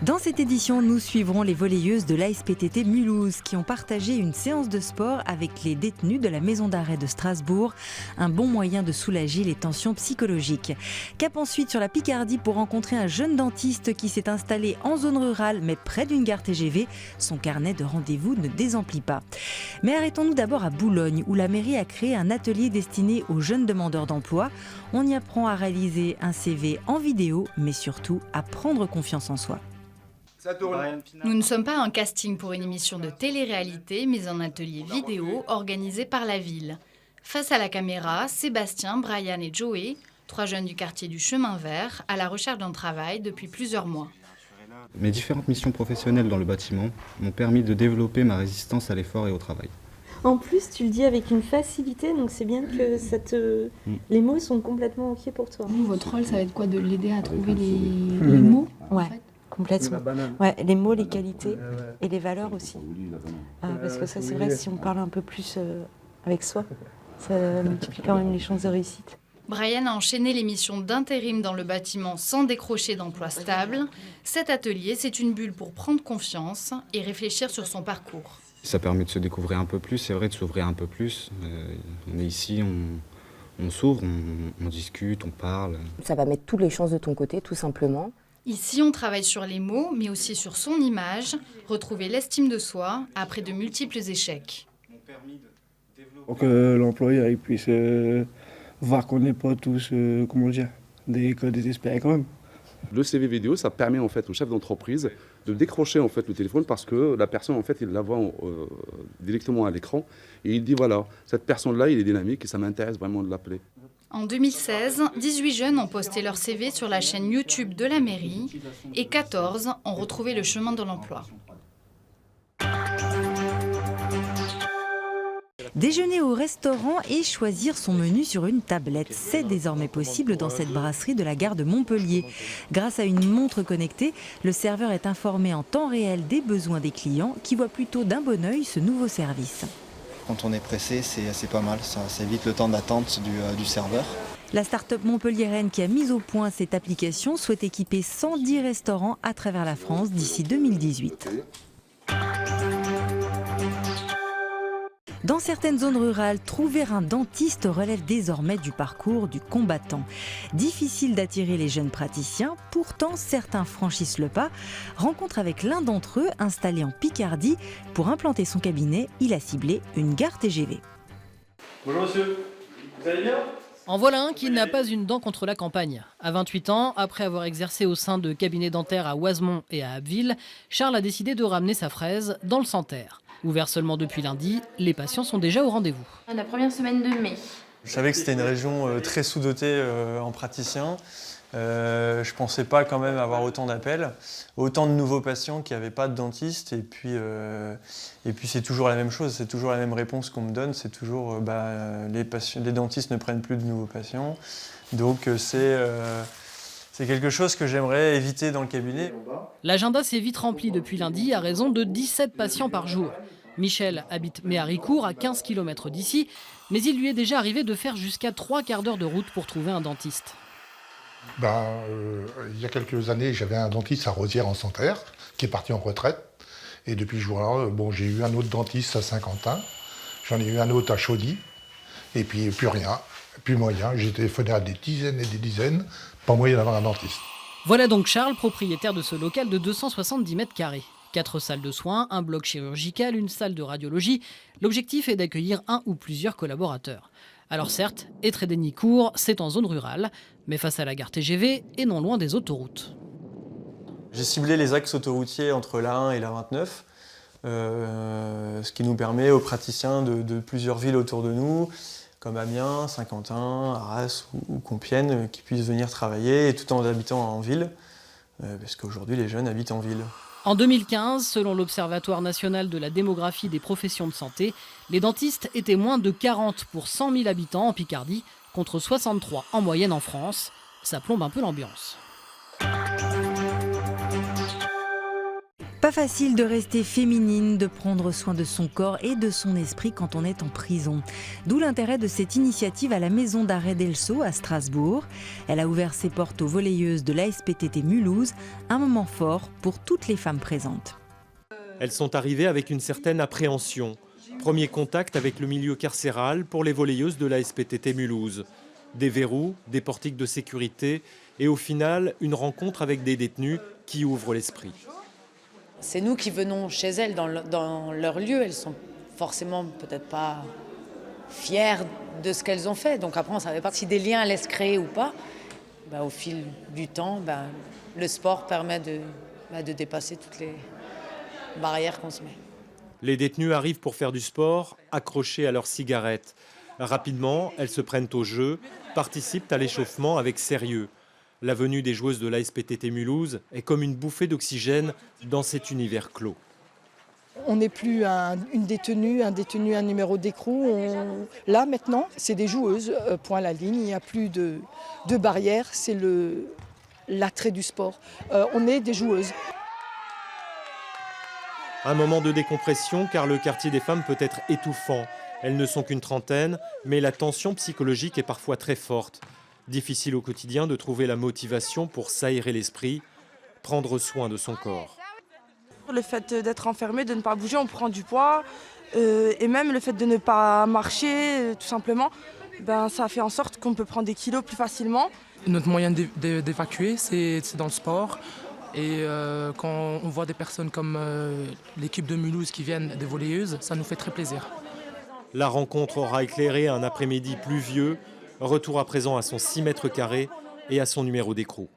Dans cette édition, nous suivrons les volleyeuses de l'ASPTT Mulhouse qui ont partagé une séance de sport avec les détenus de la maison d'arrêt de Strasbourg. Un bon moyen de soulager les tensions psychologiques. Cap ensuite sur la Picardie pour rencontrer un jeune dentiste qui s'est installé en zone rurale mais près d'une gare TGV. Son carnet de rendez-vous ne désemplit pas. Mais arrêtons-nous d'abord à Boulogne où la mairie a créé un atelier destiné aux jeunes demandeurs d'emploi. On y apprend à réaliser un CV en vidéo mais surtout à prendre confiance en soi. Nous ne sommes pas un casting pour une émission de télé-réalité, mais un atelier vidéo organisé par la ville. Face à la caméra, Sébastien, Brian et Joey, 3 jeunes du quartier du Chemin Vert, à la recherche d'un travail depuis plusieurs mois. Mes différentes missions professionnelles dans le bâtiment m'ont permis de développer ma résistance à l'effort et au travail. En plus, tu le dis avec une facilité, donc c'est bien que les mots sont complètement OK pour toi. Vous, votre rôle, ça va être quoi? De l'aider à trouver les mots Ouais. En fait. Complètement. Ouais, les mots, les qualités et les valeurs aussi. Parce que ça, c'est vrai, si on parle un peu plus avec soi, ça multiplie quand même les chances de réussite. Brian a enchaîné les missions d'intérim dans le bâtiment sans décrocher d'emploi stable. Cet atelier, c'est une bulle pour prendre confiance et réfléchir sur son parcours. Ça permet de se découvrir un peu plus, c'est vrai, de s'ouvrir un peu plus. On est ici, on s'ouvre, on discute, on parle. Ça va mettre toutes les chances de ton côté, tout simplement. Ici, on travaille sur les mots, mais aussi sur son image, retrouver l'estime de soi après de multiples échecs. Pour que l'employeur puisse voir qu'on n'est pas tous, des cas désespérés quand même. Le CV vidéo, ça permet en fait au chef d'entreprise de décrocher en fait le téléphone parce que la personne en fait il la voit directement à l'écran et il dit voilà, cette personne-là il est dynamique et ça m'intéresse vraiment de l'appeler. En 2016, 18 jeunes ont posté leur CV sur la chaîne YouTube de la mairie et 14 ont retrouvé le chemin de l'emploi. Déjeuner au restaurant et choisir son menu sur une tablette, c'est désormais possible dans cette brasserie de la gare de Montpellier. Grâce à une montre connectée, le serveur est informé en temps réel des besoins des clients qui voient plutôt d'un bon œil ce nouveau service. Quand on est pressé, c'est pas mal, ça évite le temps d'attente du serveur. La start-up montpelliéraine qui a mis au point cette application souhaite équiper 110 restaurants à travers la France d'ici 2018. Dans certaines zones rurales, trouver un dentiste relève désormais du parcours du combattant. Difficile d'attirer les jeunes praticiens, pourtant certains franchissent le pas. Rencontre avec l'un d'entre eux installé en Picardie. Pour implanter son cabinet, il a ciblé une gare TGV. Bonjour monsieur, vous allez bien ? En voilà un qui n'a pas une dent contre la campagne. À 28 ans, après avoir exercé au sein de cabinets dentaires à Oisemont et à Abbeville, Charles a décidé de ramener sa fraise dans le Santerre. Ouvert seulement depuis lundi, les patients sont déjà au rendez-vous. La première semaine de mai. Je savais que c'était une région très sous-dotée en praticiens. Je ne pensais pas quand même avoir autant d'appels, autant de nouveaux patients qui n'avaient pas de dentiste. Et puis c'est toujours la même chose, c'est toujours la même réponse qu'on me donne. C'est toujours les dentistes ne prennent plus de nouveaux patients. Donc c'est quelque chose que j'aimerais éviter dans le cabinet. L'agenda s'est vite rempli depuis lundi à raison de 17 patients par jour. Michel habite Méharicourt, à 15 km d'ici, mais il lui est déjà arrivé de faire jusqu'à 3 quarts d'heure de route pour trouver un dentiste. Il y a quelques années, j'avais un dentiste à Rosières en Santerre qui est parti en retraite. Et depuis ce jour-là, j'ai eu un autre dentiste à Saint-Quentin, j'en ai eu un autre à Chaudy, et puis plus rien, plus moyen. J'ai téléphoné à des dizaines et des dizaines, pas moyen d'avoir un dentiste. Voilà donc Charles, propriétaire de ce local de 270 mètres carrés. 4 salles de soins, un bloc chirurgical, une salle de radiologie. L'objectif est d'accueillir un ou plusieurs collaborateurs. Alors certes, Étrédénicourt, c'est en zone rurale, mais face à la gare TGV et non loin des autoroutes. J'ai ciblé les axes autoroutiers entre l'A1 et l'A29, ce qui nous permet aux praticiens de plusieurs villes autour de nous, comme Amiens, Saint-Quentin, Arras ou Compiègne, qui puissent venir travailler tout en habitant en ville, parce qu'aujourd'hui les jeunes habitent en ville. En 2015, selon l'Observatoire national de la démographie des professions de santé, les dentistes étaient moins de 40 pour 100 000 habitants en Picardie, contre 63 en moyenne en France. Ça plombe un peu l'ambiance. Pas facile de rester féminine, de prendre soin de son corps et de son esprit quand on est en prison. D'où l'intérêt de cette initiative à la maison d'arrêt d'Elso à Strasbourg. Elle a ouvert ses portes aux volleyeuses de l'ASPTT Mulhouse, un moment fort pour toutes les femmes présentes. Elles sont arrivées avec une certaine appréhension. Premier contact avec le milieu carcéral pour les volleyeuses de l'ASPTT Mulhouse. Des verrous, des portiques de sécurité et au final, une rencontre avec des détenus qui ouvrent l'esprit. C'est nous qui venons chez elles dans leur lieu. Elles sont forcément peut-être pas fières de ce qu'elles ont fait. Donc après, on ne savait pas si des liens allaient se créer ou pas. Au fil du temps, le sport permet de dépasser toutes les barrières qu'on se met. Les détenus arrivent pour faire du sport, accrochés à leurs cigarettes. Rapidement, elles se prennent au jeu, participent à l'échauffement avec sérieux. La venue des joueuses de l'ASPTT Mulhouse est comme une bouffée d'oxygène dans cet univers clos. On n'est plus une détenue, un numéro d'écrou. Là, maintenant, c'est des joueuses, point à la ligne. Il n'y a plus de barrière, c'est l'attrait du sport. On est des joueuses. Un moment de décompression car le quartier des femmes peut être étouffant. Elles ne sont qu'une trentaine, mais la tension psychologique est parfois très forte. Difficile au quotidien de trouver la motivation pour s'aérer l'esprit, prendre soin de son corps. Le fait d'être enfermé, de ne pas bouger, on prend du poids. Et même le fait de ne pas marcher, tout simplement, ça fait en sorte qu'on peut prendre des kilos plus facilement. Notre moyen d'évacuer, c'est dans le sport. Et quand on voit des personnes comme l'équipe de Mulhouse qui viennent des volleyeuses, ça nous fait très plaisir. La rencontre aura éclairé un après-midi pluvieux. Retour à présent à son 6 mètres carrés et à son numéro d'écrou.